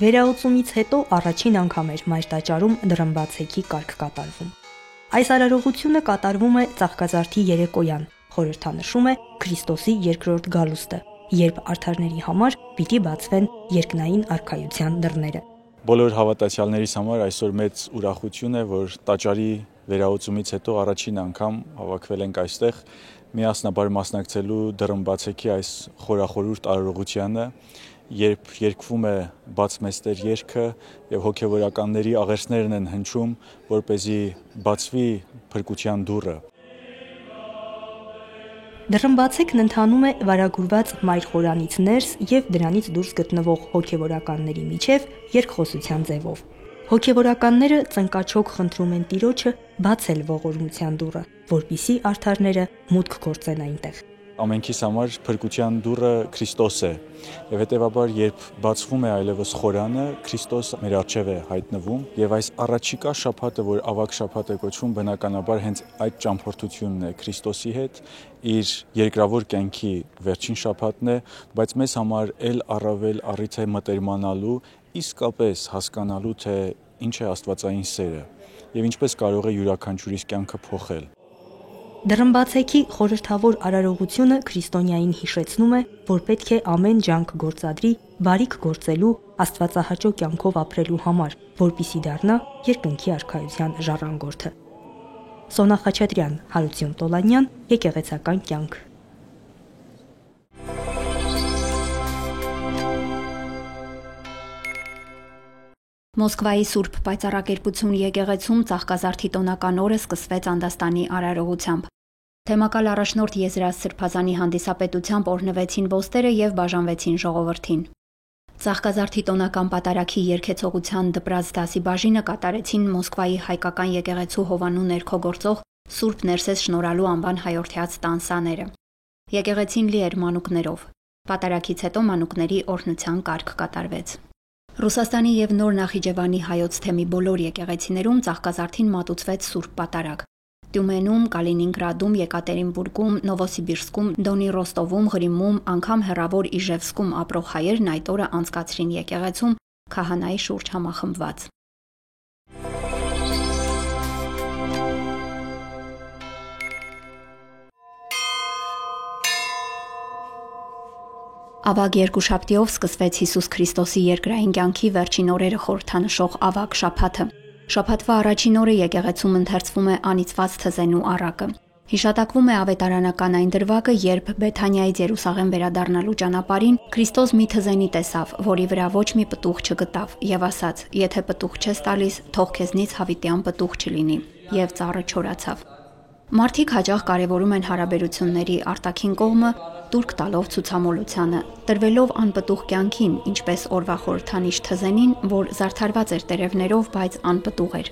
Վերահոսումից հետո առաջին անգամ էր մայր տաճարում դռնբացեքի կարգ կատարվում։ Այս արարողությունը կատարվում է Ծաղկազարդի երեկոյան, խորհրդանշում է Քրիստոսի երկրորդ գալուստը, երբ արդարների համար պիտի բացվեն երկնային արքայության դռները։ Բոլոր հավատացյալներիս համար այսօր մեծ ուրախություն է, որ տաճարի վերահոսումից հետո առաջին անգամ հավաքվել ենք այստեղ միասնաբար մասնակցելու դռնբացեքի այս խորախորհուրդ արարողությանը, երբ երգվում է բաց մեստեր երգը եւ հոգեվորականների աղերսներն են հնչում, որպեսզի բացվի փրկության դուռը։ Դռնբացեքն ընթանում է վարագուրված մայր խորանից ներս եւ դրանից դուրս գտնվող հոգեվորականների միջև երկխոսության ձևով։ Հոգեվորականները ծնկաչոք խնդրում են Տիրոջը բացել ողորմության դուռը, որպիսի արդարները մուտք գործեն այնտեղ։ Ամենքիս համար փրկության դուռը Քրիստոս է, եւ հետեւաբար երբ բացվում է այլևս խորանը, Քրիստոս մեր առջև է հայտնվում, եւ այս առաջիկա շաբաթը, որ ավագ շաբաթ է կոչվում, բնականաբար հենց այդ ճամփորդությունն է Քրիստոսի հետ, իր երկրավոր կյանքի վերջին շաբաթն է, բայց մեզ համար ել առավել առիթ է մտերմանալու, իսկապես հասկանալու, թե ինչ է աստվածային սերը եւ ինչպես կարող է յուրաքանչյուրիս կյանքը փոխել։ Դռնբացեքի խորհրդավոր արարողությունը քրիստոնյային հիշեցնում է, որ պետք է ամեն ջանք գործադրի բարիք գործելու, աստվածահաճո կյանքով ապրելու համար, որպիսի դառնա երկնքի արքայության ժառանգորդը։ Սոնա Խաչատրյան, Հարություն Տոլանյան, Եկեղեցական կյանք։ Մոսկվայի Սուրբ Պայծառակերպություն եկեղեցում Ծաղկազարդի տոնական օրը սկսվեց անդաստանի արարողությամբ։ Թեմակալ առաջնորդ Եզրաստ Սրբազանի հանդիսապետությամբ օրհնվեցին բոստերը եւ բաժանվեցին ժողովրդին։ Ծաղկազարդի տոնական պատարագի երգեցողության դպրած դասի բաժինը կատարեցին Մոսկվայի հայկական եկեղեցու Հովանու ներքո գործող Սուրբ Ներսես շնորհալու անվան հայորդյաց տանսաները։ Եկեղեցին լի էր մանուկներով։ Պատարագից հետո մանուկների օրհնության կարգ կատարվեց։ Ռուսաստանի եւ Նոր Նախիջևանի հայոց թեմի բոլոր եկեղեցիներում Ծաղկազարդին մատուցվեց Սուրբ Պատարագ։ Տյումենում, Կալինինգրադում, Եկատերինբուրգում, Նովոսիբիրսկում, Դոնի Ռոստովում, Ղրիմում, անգամ հեռավոր Իժևսկում ապրող հայերն այդ օրը անցկացրին եկեղեցում քահանայի շուրջ համախմբված։ Ավագ երկուշաբթիով սկսվեց Հիսուս Քրիստոսի երկրային կյանքի վերջին օրերը խորհրդանշող ավագ շաբաթը։ Շաբաթվա առաջին օրը եկեղեցում ընթերցվում է անիծված թզենու առակը։ Հիշատակվում է ավետարանական այն դրվագը, երբ Բեթանիայից Երուսաղեմ վերադառնալու ճանապարհին Քրիստոս մի թզենի տեսավ, որի վրա ոչ մի պտուղ չգտավ, եւ ասաց. «Եթե պտուղ չես տալիս, թող քեզնից հավիտյան պտուղ չլինի», եւ ծառը չորացավ։ Մարդիկ հաճախ կարևորում են հարաբերությունների արտաքին կողմը, տուրք տալով ցուցամոլությանը, տրվելով անպտուղ կյանքին, ինչպես օրվա խորհրդանիշ թզենին, որ զարդարված էր տերևներով, բայց անպտուղ էր։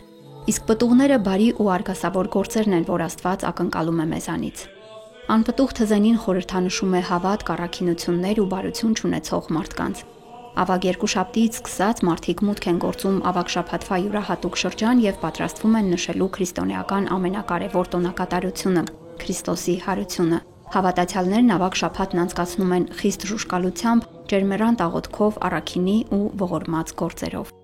Իսկ պտուղները բարի ու արգասավոր գործերն են, որ Աստված ակնկալում է մեզանից։ Անպտուղ թզենին խորհրդանշում է հավատք, առաքինություններ ու բարություն չունեցող մարդկանց։ Ավագ երկուշաբթիից սկսած մարդիկ մուտք են գործում ավագ շաբաթվա յուրահատուկ շրջան եւ պատրաստվում են նշելու քրիստոնեական ամենակարևոր տոնակատարությունը՝ Քրիստոսի հարությունը։ Հավատացյալներն ավագ շաբաթն անցկացնում են խիստ ժուշկալությամբ, ջերմեռանդ աղոթքով, առաքինի ու ողորմած գործերով։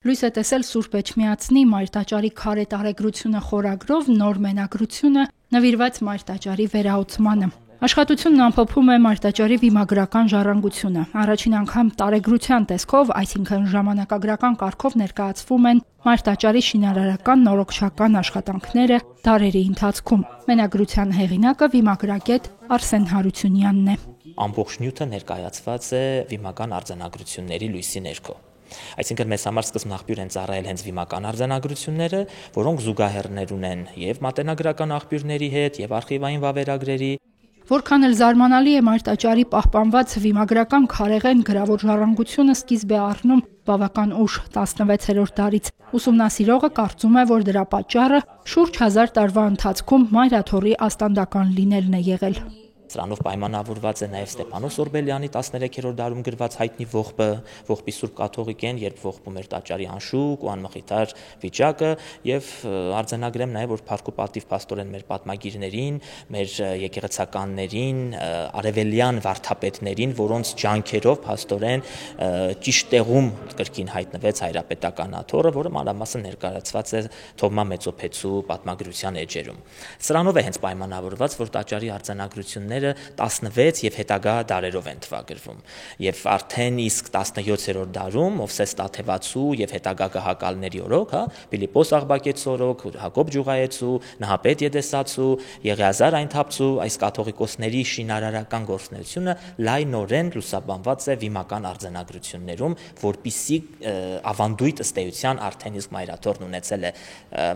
Լույս է տեսել Սուրբ Էջմիածնի Մայր տաճարի քարե տարեգրությունը խորագրով նոր մենագրությունը նվիրված Մայր տաճարի վերահոսմանը։ Աշխատությունն ամփոփում է Մայր տաճարի վիմագրական ժառանգությունը։ Առաջին անգամ տարեգրության տեսքով, այսինքն ժամանակագրական կարգով ներկայացվում են Մայր տաճարի շինարարական նորոգչական աշխատանքները դարերի ընթացքում։ Մենագրության հեղինակը վիմագրագետ Արսեն Հարությունյանն է։ Ամբողջ նյութը ներկայացված է վիմական արձանագրությունների լույսի ներքո։ Այսինքն մեզ համար սկզբնաղբյուր են ծառայել հենց վիմական արձանագրությունները, որոնք զուգահեռներ ունեն եւ մատենագրական աղբյուրների հետ, եւ արխիվային վավերագրերի։ Որքան էլ զարմանալի է Մայր տաճարի պահպանված վիմագրական քարեղեն գրավոր ժառանգությունը սկիզբ է առնում բավական ուշ 16-րդ դարից։ Ուսումնասիրողը կարծում է, որ դրա պատճառը շուրջ 1000 տարվա ընթացքում Մայր Աթոռի աստանդական լինելն է եղել։ Սրանով պայմանավորված է նաև Ստեփանոս Օրբելյանի 13-րդ դարում գրված հայտնի ողբը, ողբի Սուրբ Կաթողիկեն, երբ ողբում էր տաճարի անշուք ու անմխիթար վիճակը, եւ արձանագրեմ նաև որ Փառք ու պատիվ փաստորեն մեր պատմագիրներին, մեր եկեղեցականներին, արևելյան վարդապետներին, որոնց ջանքերով փաստորեն ճիշտ տեղում կրկին հայտնվեց հայրապետական աթոռը, որը մանրամասն ներկայացված է Թովմա Մեծոփեցու պատմագրության էջերում։ Սրանով է հենց պայմանավորված, որ տաճարի արձանագրությունները 16 եւ հետագա դարերով են թվագրվում։ Եվ արդեն իսկ 17-րդ դարում Ովսես Տաթևացու եւ հետագա գահակալների օրոք, Փիլիպոս Աղբակեցու օրոք, Հակոբ Ջուղայեցու, Նահապետ Եդեսացու, Եղիազար Այնթապցու այս կաթողիկոսների շինարարական գործունեությունը լայնորեն լուսաբանված է վիմական արձանագրություններում, որպիսի ավանդույթ ըստ էության արդեն իսկ մայրաթոռն ունեցել է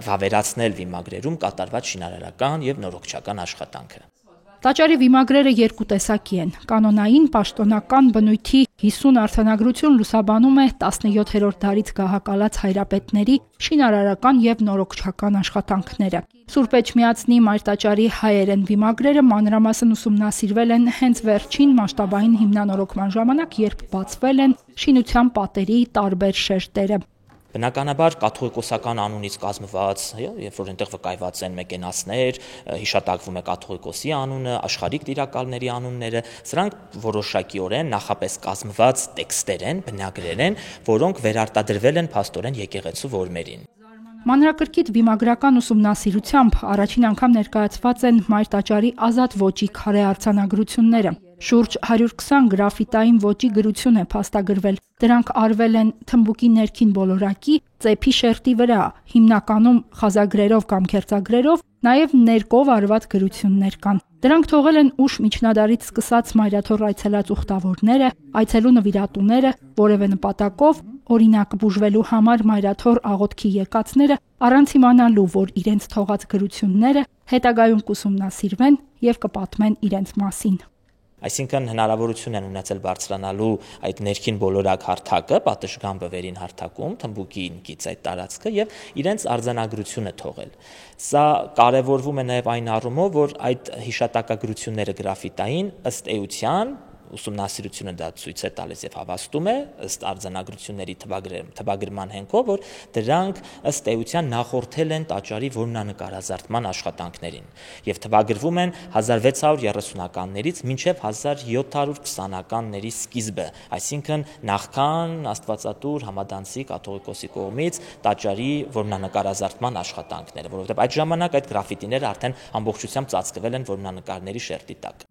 վավերացնել վիմագրերում կատարված շինարարական եւ նորոգչական աշխատանքը։ Տաճարի վիմագրերը երկու տեսակի են։ Կանոնային պաշտոնական բնույթի 50 արձանագրություն լուսաբանում է 17-րդ դարից գահակալած հայրապետների շինարարական եւ նորոգչական աշխատանքները։ Սուրբ Էջմիածնի Մայրտաճարի հայերեն վիմագրերը մանրամասն ուսումնասիրվել են հենց վերջին մասշտաբային հիմնանորոգման ժամանակ, երբ բացվել են շինության պատերի տարբեր շերտերը։ Բնականաբար կաթողիկոսական անունից կազմված, երբ որ այնտեղ վկայված են մեկենասներ, հիշատակվում է կաթողիկոսի անունը, աշխարհիկ տիրակալների անունները, սրանք որոշակիորեն նախապես կազմված տեքստեր են, բնագրեր են, որոնք վերարտադրվել են փաստորեն եկեղեցու որմերին։ Մանրակրկիտ վիմագրական ուսումնասիրությամբ առաջին անգամ ներկայացված են Մայրտաճարի ազատ ոճի քարե արձանագրությունները։ Շուրջ 120 գրաֆիտային ոճի գրություն է փաստագրվել։ Դրանք արվել են թմբուկի ներքին բոլորակի, ծեփի շերտի վրա, հիմնականում խազագրերով կամ քերծագրերով, նաև ներկով արված գրություններ կան։ Դրանք թողել են ուշ միջնադարից սկսած մայրաթոռ այցելած ուխտավորները, այցելու նվիրատուները, որևէ նպատակով, օրինակ բուժվելու համար մայրաթոռ աղոթքի եկածները, առանց իմանալու, որ իրենց թողած գրությունները հետագայում կուսումնասիրվեն եւ կպատմեն իրենց մասին։ Այսինքն հնարավորություն են ունեցել բարձրանալու այդ ներքին բոլորակ հարթակը, պատշգամբ վերին հարթակում, թմբուկին գից այդ տարածքը եւ իրենց արձանագրությունը թողել։ Սա կարևորվում է նաեւ այն առումով, որ այդ հիշատակագրությունները գրաֆիտային ըստ էության ուսումնասիրությունը դա ցույց է տալիս եւ հավաստում է ըստ արձանագրությունների թվագրման հենքով, որ դրանք ըստ էության նախորդել են տաճարի որմնանկարազարդման աշխատանքներին եւ թվագրվում են 1630-ականներից մինչեւ 1720-ականների սկիզբը, այսինքն նախքան Աստվածատուր Համադանցի կաթողիկոսի կողմից տաճարի որմնանկարազարդման աշխատանքները, որովհետեւ այդ ժամանակ այդ գրաֆիտիները արդեն ամբողջությամբ ծածկվել են որմնանկարների շերտի տակ։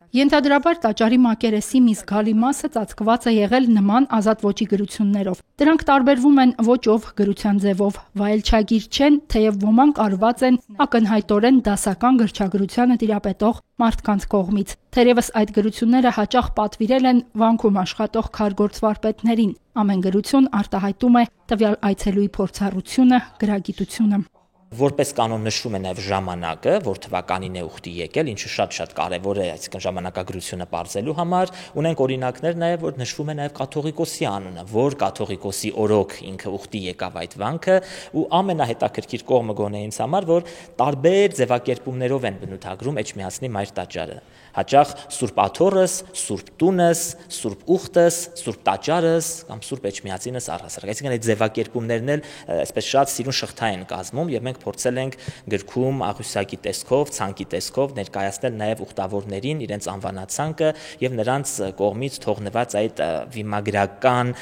Ենթադրաբար տաճարի մակերեսի մի զգալի մասը ծածկված է եղել նման ազատ ոճի գրություններով։ Դրանք տարբերվում են ոճով, գրության ձևով, վայելչագիր չեն, թեև ոմանք արված են ակնհայտորեն դասական գրչագրությանը տիրապետող մարդկանց կողմից։ Թերևս այդ գրությունները հաճախ պատվիրել են վանքում աշխատող քարգործ վարպետներին։ Ամեն գրություն արտահայտում է տվյալ այցելուի փորձառությունը, գրագիտությունը։ Որպես կանոն նշվում է նաև ժամանակը, որ թվականին է ուխտի եկել, ինչը շատ կարևոր է, այսինքն ժամանակագրությունը բարձելու համար։ Ունենք օրինակներ նաև, որ նշվում է նաև կաթողիկոսի անունը, որ կաթողիկոսի օրոք ինքը ուխտի եկավ այդ վանքը, ու ամենահետաքրքիր կողմը գոնե ինձ համար, որ տարբեր ձևակերպումներով են բնութագրում Էջմիածնի Մայրտաճարը։ Հաճախ Սուրբ Աթոռս, Սուրբ Տունս, Սուրբ Ուխտս, Սուրբ Տաճարս կամ Սուրբ Էջմիածինս առհասարակ։ Այսինքն այդ ձևակերպումներն էլ այսպես շատ սիրուն շղթա են կազմում եւ մենք փորձել ենք գրքում աղյուսակի տեսքով, ցանկի տեսքով ներկայացնել նաև ուխտավորներին իրենց անվանացանկը եւ նրանց կողմից թողնված այդ վիմագրական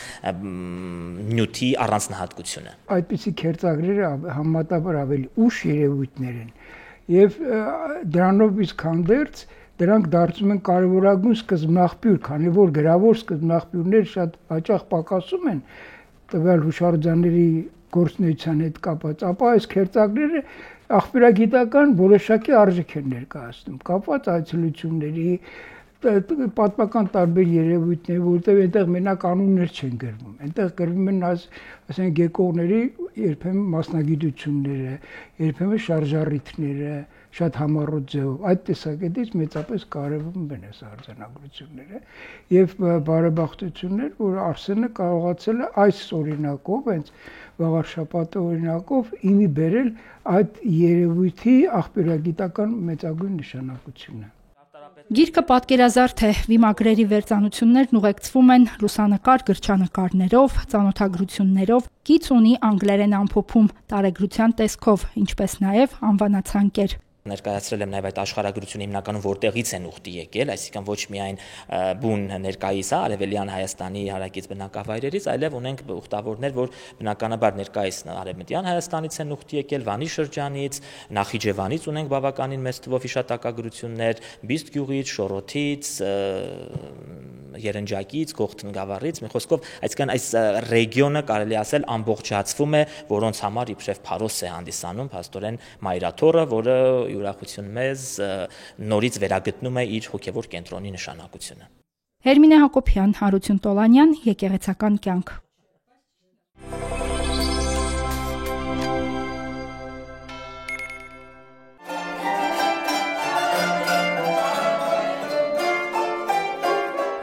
նյութի առանձնահատկությունը։ Այդպիսի քերծագրերը համեմատաբար ավելի ուշ երևույթներ են եւ դրանով իսկ հանդերձ դրանք դարձում են կարևորագույն սկզբնաղբյուր, քանի որ գրավոր սկզբնաղբյուրները շատ հաճախ պակասում են տվյալ հուշարձանների գործունեության հետ կապված, ապա այս քերծագրերը աղբյուրագիտական որոշակի արժեք են ներկայացնում, կապված այցելությունների, պատմական տարբեր երևույթների, որտեղ այնտեղ մենակ անուններ չեն գրվում, այնտեղ գրվում են ասենք եկողների երբեմն մասնագիտությունները, երբեմն շարժառիթները, շատ համառոտ ձևով, այդ տեսակետից մեծապես կարևորում են այս արձանագրությունները եւ բարեբախտություններ, որ Արսենը կարողացել է այս օրինակով, հենց Վաղարշապատի օրինակով իմի բերել այդ երևույթի աղբյուրագիտական մեծագույն նշանակությունը։ Գիրքը պատկերազարդ է, վիմագրերի վերծանություններն ուղեկցվում են լուսանկար գրչանկարներով, ծանոթագրություններով, գիծ ունի անգլերեն ամփոփում, տարեգրության տեսքով, ինչպես նաև անվանացանկեր։ Ներկայացրել եմ նաև այդ աշխարհագրությունը հիմնականում որտեղից են ուխտի եկել, այսինքն ոչ միայն բուն ներկայիս արևելյան Հայաստանի հարակից բնակավայրերից, այլև ունենք ուխտավորներ, որ բնականաբար ներկայիս արևմտյան Հայաստանից են ուխտի եկել, Վանի շրջանից, Նախիջևանից ունենք բավականին մեծ թվով հիշատակագրություններ, Բիստ գյուղից, Շորոթից, Երնջակից, Գողթն գավառից, մի խոսքով, այսինքն այս ռեգիոնը կարելի ասել ամբողջացվում է, որոնց համար իբրև փարոս է հանդիսանում փաստորեն Մայրաթոռը, որը ուրախություն մեզ նորից վերագտնում է իր հոգևոր կենտրոնի նշանակությունը։ Հերմինե Հակոբյան, Հարություն Տոլանյան, Եկեղեցական կյանք։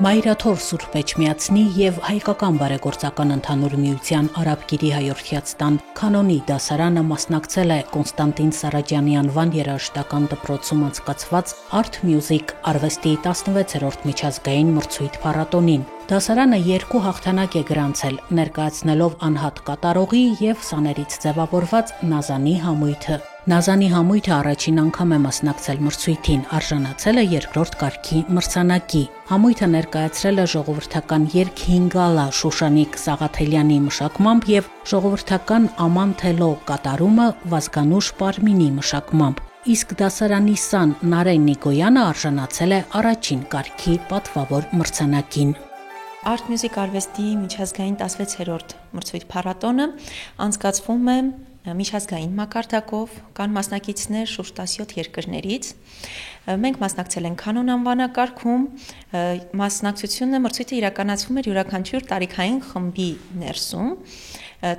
Մայրաթոռ Սուրբ Էջմիածնի եւ Հայկական բարեգործական ընդհանուր միության Արաբգիրի հայորդյաց տան կանոնի դասարանը մասնակցել է Կոնստանտին Սարաջյանի անվան երաժշտական դպրոցում անցկացված Art Music արվեստի 16-րդ միջազգային մրցույթ փառատոնին։ Դասարանը 2 հաղթանակ է գրանցել, ներկայացնելով անհատ կատարողի եւ սաներից ձևավորված Նազանի համույթը։ Նազանի համույթը առաջին անգամ է մասնակցել մրցույթին, արժանացել է 2-րդ կարգի մրցանակի։ Համույթը ներկայացրել է ժողովրդական երգ Հինգալա Շուշանիկ Սաղաթելյանի մշակմամբ եւ ժողովրդական Աման Թելո կատարումը Վազգանուշ Պարմինի մշակմամբ։ Իսկ դասարանի սան Նարեն Նիկոյանը արժանացել է առաջին կարգի պատվավոր մրցանակին։ Art Music արվեստի միջազգային 16-րդ մրցույթ փառատոնը անցկացվում է միջազգային մակարդակով, կան մասնակիցներ շուրջ 17 երկրներից։ Մենք մասնակցել ենք կանոն անվանակարգում, մասնակցությունը մրցույթը իրականացվում էր յուրաքանչյուր տարիքային խմբի ներսում։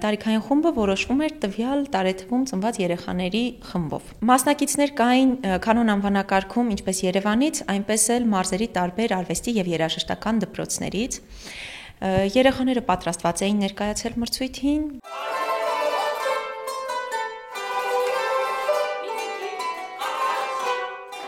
Տարիքային խումբը որոշվում էր տվյալ տարեթվում ծնված երեխաների խմբով։ Մասնակիցներ կային կանոն անվանակարգում ինչպես Երևանից, այնպես էլ մարզերի տարբեր արվեստի եւ երաժշտական դպրոցներից։ Երեխաները պատրաստված էին ներկայացել մրցույթին։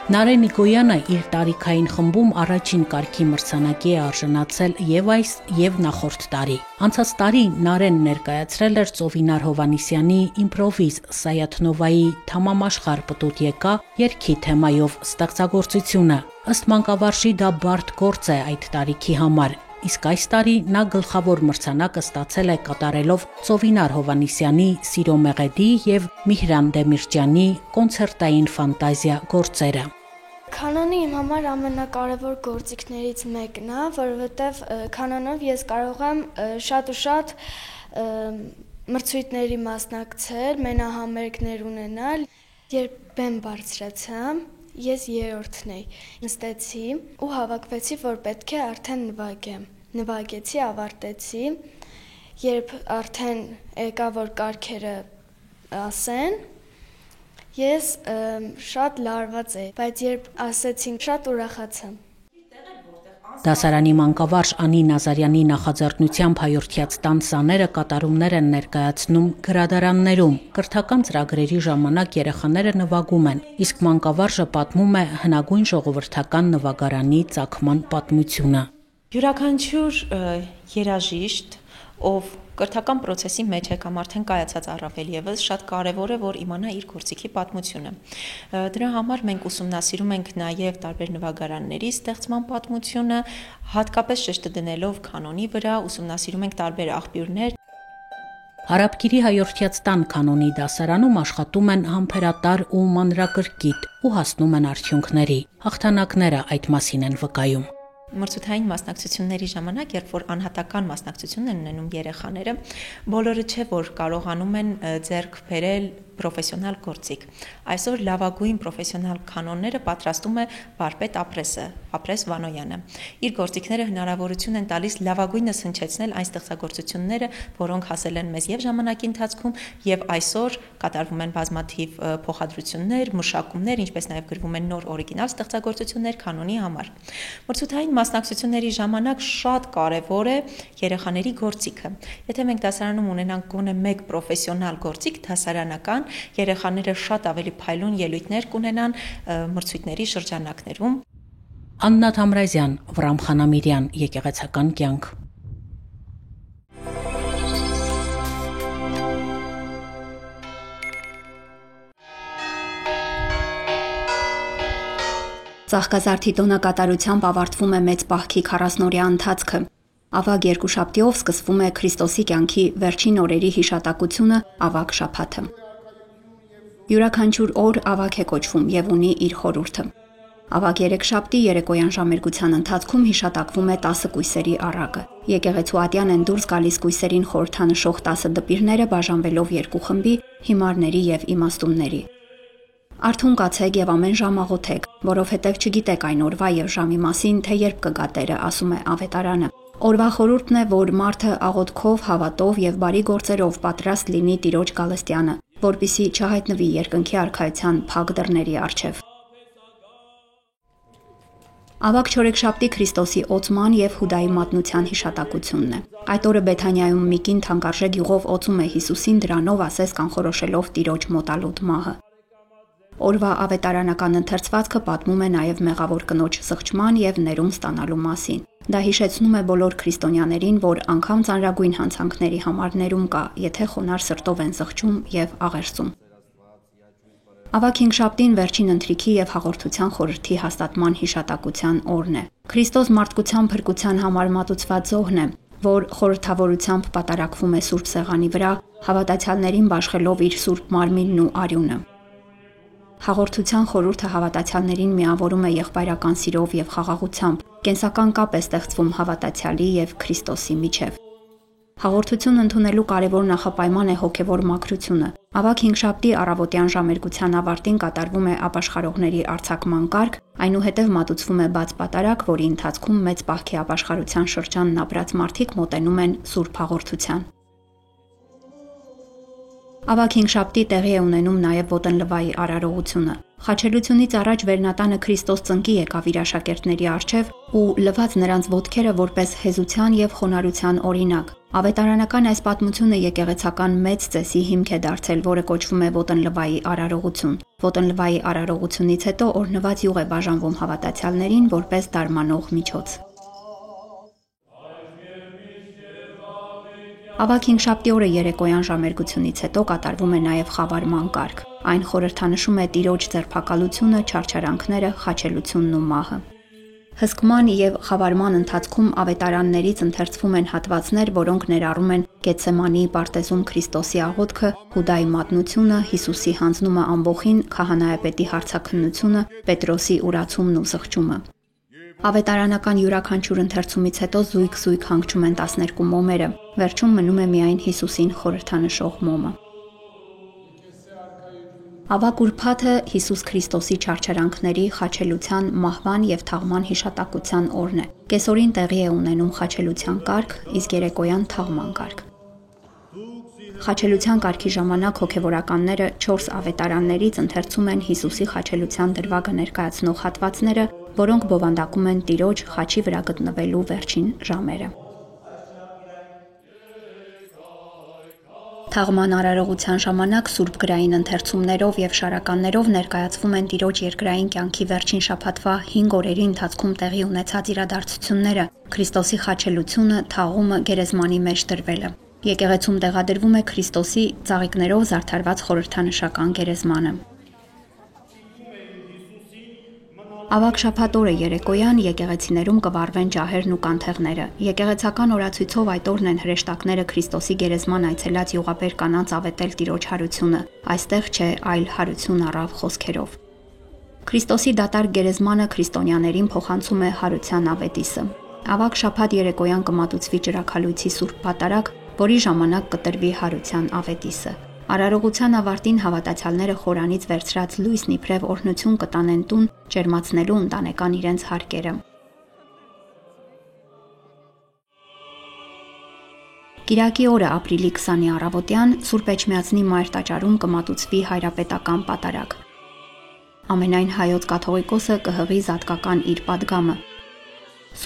Նարեն Նիկոյանը իր տարիքային խմբում առաջին կարգի մրցանակի է արժանացել եւ այս եւ նախորդ տարի։ Անցած տարի Նարեն ներկայացրել էր Ծովինար Հովանիսյանի իմպրովիզ Սայաթնովայի Թամամաշխար պտուտ եկա երգի թեմայով ստեղծագործությունը։ Ըստ մանկավարժի դա բարդ գործ է այդ տարիքի համար։ Իսկ այս տարի նա գլխավոր մրցանակը ստացել է կատարելով Ծովինար Հովանիսյանի Սիրո մեղեդի եւ Միհրան Դեմիրճյանի կոնցերտային ֆանտազիա գործերը։ Կանոնը իմ համար ամենակարևոր գործիքներից մեկն է, որովհետև կանոնով ես կարող եմ շատ ու շատ մրցույթների մասնակցել, մենահամերգներ ունենալ, երբ բեմ բարձրացա, ես երրորդն էի, նստեցի ու հավաքվեցի, որ պետք է արդեն նվագեմ, նվագեցի, ավարտեցի, երբ արդեն եկա, որ կարգերը ասեն, ես շատ լարված էի, բայց երբ ասեցին, շատ ուրախացա։ Դասարանի մանկավարժ Անի Նազարյանի նախաձեռնությամբ հայորդյաց տան սաները կատարումներ են ներկայացնում գրադարաններում։ Կրթական ծրագրերի ժամանակ երեխաները նվագում են, իսկ մանկավարժը պատմում է հնագույն ժողովրդական նվագարանի ծագման պատմությունը։ Յուրաքանչյուր երաժիշտ, ով կրթական process-ի մեջ է կամ արդեն կայացած առավել եւս շատ կարեւոր է որ իմանա իր գործիքի պատմությունը։ Դրա համար մենք ուսումնասիրում ենք նաեւ տարբեր նվագարանների ստեղծման պատմությունը, հատկապես շեշտը դնելով կանոնի վրա, ուսումնասիրում ենք տարբեր աղբյուրներ։ Արաբգիրի հայորդյաց տան կանոնի դասարանում աշխատում են համբերատար ու մանրակրկիտ ու հասնում են արդյունքների։ Հաղթանակները այդ մասին են վկայում։ Մրցութային մասնակցությունների ժամանակ, երբ որ անհատական մասնակցություն են ունենում երեխաները, բոլորը չէ որ կարողանում են ձեռք բերել պրոֆեսիոնալ գործիք։ Այսօր լավագույն պրոֆեսիոնալ կանոնները պատրաստում է վարպետ Ապրես Վանոյանը։ Իր գործիքները հնարավորություն են տալիս լավագույնս հնչեցնել այն ստեղծագործությունները, որոնք հասել են մեզ եւ ժամանակի ընթացքում եւ այսօր կատարվում են բազմաթիվ փոխադրություններ, մշակումներ, ինչպես նաեւ գրվում են նոր օրիգինալ ստեղծագործություններ կանոնի համար։ Մրցութային մասնակցությունների ժամանակ շատ կարևոր է երեխաների գործիքը։ Եթե մենք դասարանում ունենանք գոնե մեկ պրոֆեսիոնալ գործիք դասարանական, երեխաները շատ ավելի փայլուն ելույթներ կունենան մրցույթների շրջանակներում։ Աննա Թամրազյան, Վրամ Խանամիրյան, Եկեղեցական կյանք։ Ծաղկազարդի տոնակատարությամբ ավարտվում է մեծ պահքի 40-օրյա ընթացքը։ Ավագ երկուշաբթիով սկսվում է Քրիստոսի կյանքի վերջին օրերի հիշատակությունը ավագ շաբաթը։ Յուրաքանչյուր օր ավագ է կոչվում եւ ունի իր խորհուրդը։ Ավագ երեքշաբթի երեկոյան ժամերգության ընթացքում հիշատակվում է 10 կույսերի առակը։ Եկեղեցու ատյան են դուրս գալիս կույսերին խորհրդանշող 10 դպիրները բաժանվելով երկու խմբի՝ հիմարների եւ իմաստունների։ Արթուն կացեք եւ ամեն ժամ աղոթեք, որովհետեւ չգիտեք այն օրվա եւ ժամի մասին, թե երբ կգա Տերը, ասում է ավետարանը։ Օրվա խորհուրդն է, որ մարդը աղոթքով, հավատով եւ բարի գործերով պատրաստ լինի Տիրոջ գալստյանը, որպիսի չհայտնվի երկնքի արքայության փակ դռների առջև։ Ավագ չորեքշաբթի Քրիստոսի օծման եւ Հուդայի մատնության հիշատակությունն է։ Այդ օրը Բեթանիայում մի կին թանկարժեք յուղով օծում է Հիսուսին, դրանով ասես կանխորոշելով Տիրոջ մոտալուտ մահը։ Օրվա ավետարանական ընթերցվածքը պատմում է նաև մեղավոր կնոջ զղջման եւ ներում ստանալու մասին։ Դա հիշեցնում է բոլոր քրիստոնյաներին, որ անգամ ծանրագույն հանցանքների համար ներում կա, եթե խոնարհ սրտով են զղջում եւ աղերսում։ Ավագ հինգշաբթին վերջին ընթրիքի եւ հաղորդության խորհրդի հաստատման հիշատակության օրն է։ Քրիստոս մարդկության փրկության համար մատուցված զոհն է, որ խորհրդավորությամբ պատարակվում է Սուրբ Սեղանի վրա, հավատացյալներին բաշխելով իր Սուրբ Մարմինն ու արյունը։ Հաղորդության խորհուրդը հավատացյալներին միավորում է եղբայրական սիրով եւ խաղաղությամբ, կենսական կապ է ստեղծվում հավատացյալի եւ Քրիստոսի միջեւ։ Հաղորդություն ընդունելու կարևոր նախապայման է հոգեվոր մաքրությունը։ Ավագ հինգշաբթի առավոտյան ժամերգության ավարտին կատարվում է ապաշխարողների արձակման կարգ, այնուհետև մատուցվում է բաց պատարակ, որի ընթացքում մեծ պահքի ապաշխարության շրջանն ապրած մարդիկ մոտենում են Սուրբ Հաղորդության։ Ավագ հինգշաբթի տեղի է ունենում նաև ոտնլվայի արարողությունը։ Խաչելությունից առաջ վերնատանը Քրիստոս ծնկի եկավ իր աշակերտների առջև ու լվաց նրանց ոտքերը որպես հեզության եւ խոնարհության օրինակ։ Ավետարանական այս պատմությունը եկեղեցական մեծ ծեսի հիմք է դարձել, որը կոչվում է ոտնլվայի արարողություն։ Ոտնլվայի արարողությունից հետո օրհնված յուղ է բաժանվում հավատացյալներին որպես դարմանող միջոց։ Ավագ հինգշաբթի օրը երեկոյան ժամերգությունից հետո կատարվում է նաև խավարման կարգ։ Այն խորհրդանշում է Տիրոջ ձերբակալությունը, չարչարանքները, խաչելությունն ու մահը։ Հսկման եւ խավարման ընթացքում ավետարաններից ընթերցվում են հատվածներ, որոնք ներառում են Գեթսեմանի պարտեզում Քրիստոսի աղոթքը, Հուդայի մատնությունը, Հիսուսի հանձնումը ամբոխին, քահանայապետի հարցաքննությունը, Պետրոսի ուրացումն ու զղջումը։ Ավետարանական յուրաքանչյուր ընթերցումից հետո զույգ հանգչում են 12 մոմերը, վերջում մնում է միայն Հիսուսին խորհրդանշող մոմը։ Ավագ ուրբաթը Հիսուս Քրիստոսի չարչարանքների, խաչելության, մահվան եւ թաղման հիշատակության օրն է։ Կեսօրին տեղի է ունենում խաչելության կարգ, իսկ երեկոյան թաղման կարգ։ Խաչելության կարգի ժամանակ հոգևորականները 4 ավետարաններից ընթերցում են Հիսուսի խաչելության դրվագը ներկայացնող հատվածները, որոնք բովանդակում են Տիրոջ խաչի վրա գտնվելու վերջին ժամերը։ Թաղման արարողության ժամանակ սուրբ գրային ընթերցումներով եւ շարականներով ներկայացվում են Տիրոջ երկրային կյանքի վերջին շաբաթվա 5 օրերի ընթացքում տեղի ունեցած իրադարձությունները, Քրիստոսի խաչելությունը, թաղումը, գերեզմանի մեջ դրվելը։ Եկեղեցում տեղադրվում է Քրիստոսի ծաղիկներով զարդարված խորհրդանշական գերեզմանը։ Ավագ շաբաթ օրը երեկոյան եկեղեցիներում կվարվեն ջահերն ու կանթեղները։ Եկեղեցական օրացույցով այդ օրն են հրեշտակները Քրիստոսի գերեզման այցելած յուղաբեր կանանց ավետել Տիրոջ հարությունը, այստեղ չէ, այլ հարություն առավ խոսքերով։ Քրիստոսի դատարկ գերեզմանը քրիստոնյաներին փոխանցում է հարության ավետիսը։ Ավագ շաբաթ երեկոյան կմատուցվի ճրագալույցի սուրբ պատարակ, որի ժամանակ կտրվի հարության ավետիսը։ Արարողության ավարտին հավատացյալները խորանից վերցրած լույսն իբրև օրհնություն կտանեն տուն, ջերմացնելու ընտանեկան իրենց հարկերը։ Կիրակի օրը ապրիլի 20-ի առավոտյան Սուրբ Էջմիածնի Մայր տաճարում կմատուցվի հայրապետական պատարակ։ Ամենայն հայոց կաթողիկոսը կհղի զատկական իր պատգամը։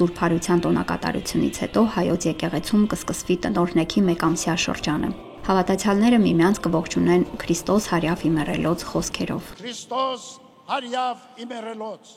Սուրբ հարության տոնակատարությունից հետո հայոց եկեղեցում կսկսվի տնօրհնեքի մեկամսյա շրջանը։ Հավատացյալները միմյանց կողջունեն Քրիստոս հարյավ իմերելոց խոսքերով։ Քրիստոս հարյավ իմերելոց